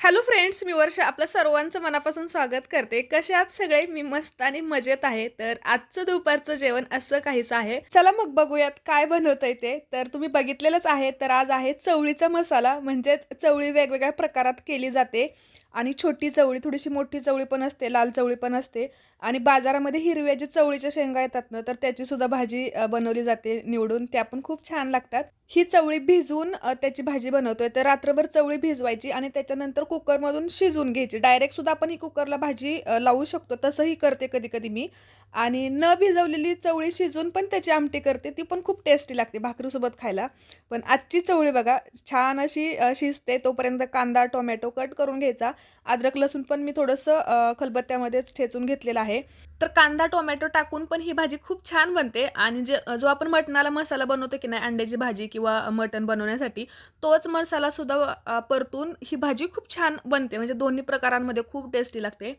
Hello friends, मी वर्षा आपलं सर्वांचं मनापासून स्वागत करते. कसे आहात सगळे? मी मस्त आणि मजेत आहे. तर आजचं दुपारचं जेवण असं काहीच आहे. चला मग बघूयात काय बनवतंय ते. तर तुम्ही बघितलेलंच आहे. तर आज आहे चवळीचा मसाला, म्हणजेच चवळी वेगवेगळ्या प्रकारात केली जाते. आणि छोटी चवळी, थोडीशी मोठी चवळी पण असते, लाल चवळी पण असते. आणि बाजारामध्ये हिरव्या जे चवळीच्या शेंगा येतात ना, तर त्याची सुद्धा भाजी बनवली जाते निवडून. त्या पण खूप छान लागतात. ही चवळी भिजवून त्याची भाजी बनवतोय. तर रात्रभर चवळी भिजवायची आणि त्याच्यानंतर कुकरमधून शिजवून घ्यायची. डायरेक्ट सुद्धा आपण ही कुकरला भाजी लावू शकतो. तसंही करते कधी-कधी मी. आणि न भिजवलेली चवळी शिजवून पण त्याची आमटी करते. ती पण खूप टेस्टी लागते भाकरीसोबत खायला. पण आजची चवळी बघा छान अशी शिजते. तोपर्यंत कांदा, टोमॅटो कट करून घ्यायचा. अद्रक, लसूण पण मी थोडंसं खलबत्त्यामध्येच ठेचून घेतलेलं आहे. तर कांदा, टोमॅटो टाकून पण ही भाजी खूप छान बनते. आणि जो आपण मटणाला मसाला बनवतो की नाही, अंड्याची भाजी किंवा मटण बनवण्यासाठी, तोच मसाला सुद्धा परतून ही भाजी खूप छान बनते. म्हणजे दोन्ही प्रकारांमध्ये खूप टेस्टी लागते.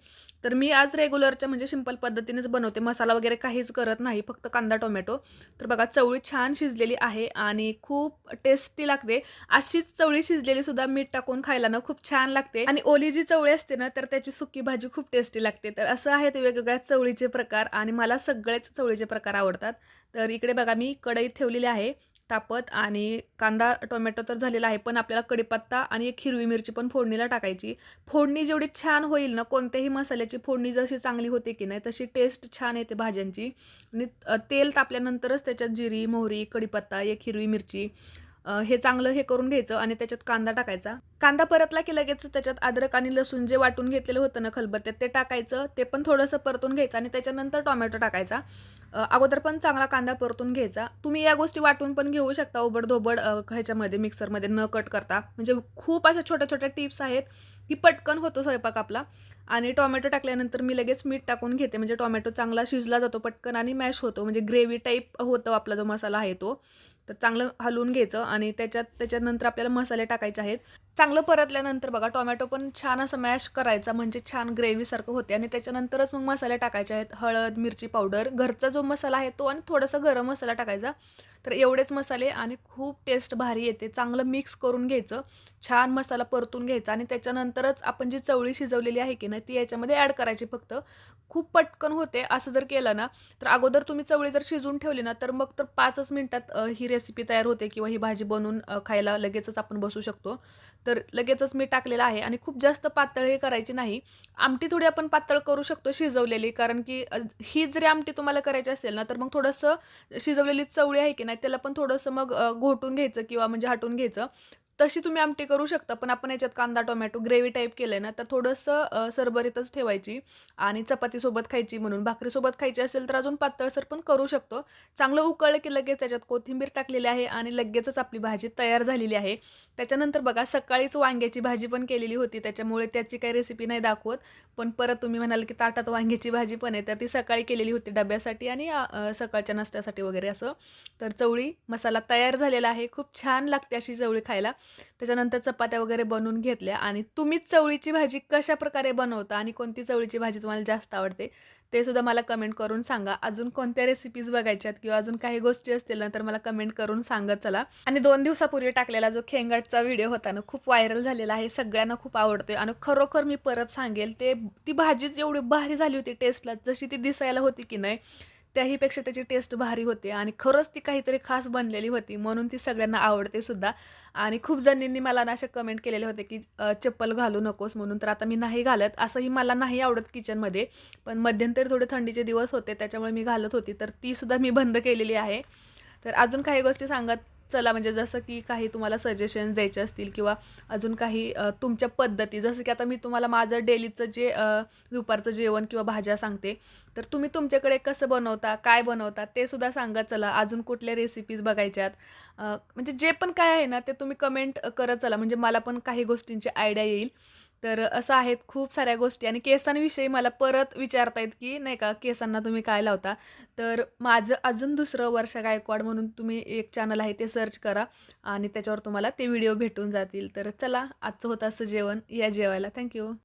तर मी आज रेग्युलरच्या म्हणजे सिंपल पद्धतीनेच बनवते. मसाला वगैरे काहीच करत नाही, फक्त कांदा, टोमॅटो. तर बघा चवळी छान शिजलेली आहे आणि खूप टेस्टी लागते. अशीच चवळी शिजलेली सुद्धा मीठ टाकून खायला ना खूप छान लागते. आणि ओली जी चवळी असते ना, तर त्याची सुकी भाजी खूप टेस्टी लागते. तर असं आहेत वेगवेगळ्या चवळीचे प्रकार आणि मला सगळेच चवळीचे प्रकार आवडतात. तर इकडे बघा मी कढईत ठेवलेली आहे तापत आणि कांदा, टोमॅटो तर झालेला आहे. पण आपल्याला कढीपत्ता आणि एक हिरवी मिरची पण फोडणीला टाकायची. फोडणी जेवढी छान होईल ना, कोणत्याही मसाल्याची फोडणी जशी चांगली होते की नाही, तशी टेस्ट छान येते भाज्यांची. आणि तेल तापल्यानंतरच त्याच्यात जिरी, मोहरी, कढीपत्ता, एक हिरवी मिरची हे चांगलं हे करून घ्यायचं आणि त्याच्यात कांदा टाकायचा. कांदा परतला की लगेच त्याच्यात अद्रक आणि लसूण जे वाटून घेतलेलं होतं ना खलबत्त्यात, ते टाकायचं. ते पण थोडंसं परतून घ्यायचं आणि त्याच्यानंतर टोमॅटो टाकायचा. अगोदर पण चांगला कांदा परतून घ्यायचा. तुम्ही या गोष्टी वाटून पण घेऊ शकता ओबड-धोबड ह्याच्यामध्ये मिक्सरमध्ये न कट करता. म्हणजे खूप अशा छोट्या-छोट्या टिप्स आहेत, की पटकन होतो स्वयंपाक आपला. आणि टोमॅटो टाकल्यानंतर मी लगेच मीठ टाकून घेते. म्हणजे टोमॅटो चांगला शिजला जातो पटकन आणि मॅश होतो. म्हणजे ग्रेव्ही टाईप होतो आपला जो मसाला आहे तो. तर चांगलं हलवून घ्यायचं आणि त्याच्यानंतर आपल्याला मसाले टाकायचे आहेत. चांगलं परतल्यानंतर बघा टोमॅटो पण छान असं मॅश करायचा, म्हणजे छान ग्रेव्हीसारखं होते. आणि त्याच्यानंतरच मग मसाले टाकायचे आहेत. हळद, मिरची पावडर, घरचा जो मसाला आहे तो आणि थोडासा गरम मसाला टाकायचा. तर एवढेच मसाले आणि खूप टेस्ट भारी येते. चांगलं मिक्स करून घ्यायचं. छान मसाला परतून घ्यायचा आणि त्याच्यानंतरच आपण जी चवळी शिजवलेली आहे की नाही, ती याच्यामध्ये ॲड करायची फक्त. खूप पटकन होते. असं जर केलं ना, तर अगोदर तुम्ही चवळी जर शिजवून ठेवली ना, तर मग तर 5च मिनिटात ही रेसिपी तयार होते किंवा ही भाजी बनवून खायला लगेचच आपण बसू शकतो. तर लगेचच मी टाकलेलं आहे आणि खूप जास्त पातळ हे करायची नाही. आमटी थोडी आपण पातळ करू शकतो शिजवलेली, कारण की ही जरी आमटी तुम्हाला करायची असेल ना, तर मग थोडंसं शिजवलेली चवळी आहे की नाही, त्याला पण थोडंसं मग घोटून घ्यायचं किंवा म्हणजे हटून घ्यायचं. तशी तुम्ही आमटी करू शकता. पण आपण याच्यात कांदा, टोमॅटो ग्रेव्ही टाईप केलंय ना, तर थोडंसं सरबरीतच ठेवायची आणि चपातीसोबत खायची म्हणून. भाकरीसोबत खायची असेल तर अजून पातळसर पण करू शकतो. चांगलं उकळलं की लगेच त्याच्यात कोथिंबीर टाकलेली आहे आणि लगेचच आपली भाजी तयार झालेली आहे. त्याच्यानंतर बघा सकाळीच वांग्याची भाजी पण केलेली होती, त्याच्यामुळे त्याची काही रेसिपी नाही दाखवत. पण परत तुम्ही म्हणाल की ताटात वांग्याची भाजी पण आहे, तर ती सकाळी केलेली होती डब्यासाठी आणि सकाळच्या नाश्त्यासाठी वगैरे असं. तर चवळी मसाला तयार झालेला आहे. खूप छान लागते अशी चवळी खायला. त्याच्यानंतर चपात्या वगैरे बनवून घेतल्या. आणि तुम्ही चवळीची भाजी कशाप्रकारे बनवता आणि कोणती चवळीची भाजी तुम्हाला जास्त आवडते, ते सुद्धा मला कमेंट करून सांगा. अजून कोणत्या रेसिपीज बघायच्यात किंवा अजून काही गोष्टी असतील ना, तर मला कमेंट करून सांगत चला. आणि 2 दिवसापूर्वी टाकलेला जो खेंगाटचा व्हिडिओ होता ना, खूप व्हायरल झालेला आहे. सगळ्यांना खूप आवडतोय आणि खरोखर मी परत सांगेल, ती भाजीच एवढी भारी झाली होती टेस्टला. जशी ती दिसायला होती की नाही, त्याहीपेक्षा त्याची टेस्ट भारी होती आणि खरंच ती काहीतरी खास बनलेली होती. म्हणून ती सगळ्यांना आवडते सुद्धा. आणि खूप जणींनी मला ना अशा कमेंट केलेले होते, की चप्पल घालू नकोस म्हणून. तर आता मी नाही घालत. असंही मला नाही आवडत किचनमध्ये. पण मध्यंतरी थोडे थंडीचे दिवस होते, त्याच्यामुळे मी घालत होती. तर ती सुद्धा मी बंद केलेली आहे. तर अजून काही गोष्टी सांगत चला, म्हणजे जसं की काही तुम्हाला सजेशन्स द्यायचे असतील किंवा अजून काही तुमच्या पद्धती, जसं की आता मी तुम्हाला माझं डेलीचं जे दुपारचं जेवण किंवा भाज्या सांगते, तर तुम्ही तुमच्याकडे कसं बनवता, काय बनवता ते सुद्धा सांगत चला. अजून कुठल्या रेसिपीज बघायच्यात, म्हणजे जे पण काय आहे ना, ते तुम्ही कमेंट करत चला, म्हणजे मला पण काही गोष्टींची आयडिया येईल. तर असं आहेत खूप साऱ्या गोष्टी. आणि केसांविषयी मला परत विचारतायत, की नाही का केसांना तुम्ही काय लावता? तर माझं अजून दुसरं वर्षा गायकवाड म्हणून तुम्ही एक चॅनल आहे, ते सर्च करा आणि त्याच्यावर तुम्हाला ते व्हिडिओ भेटून जातील. तर चला, आजचं होतं असं जेवण. या जेवायला. थँक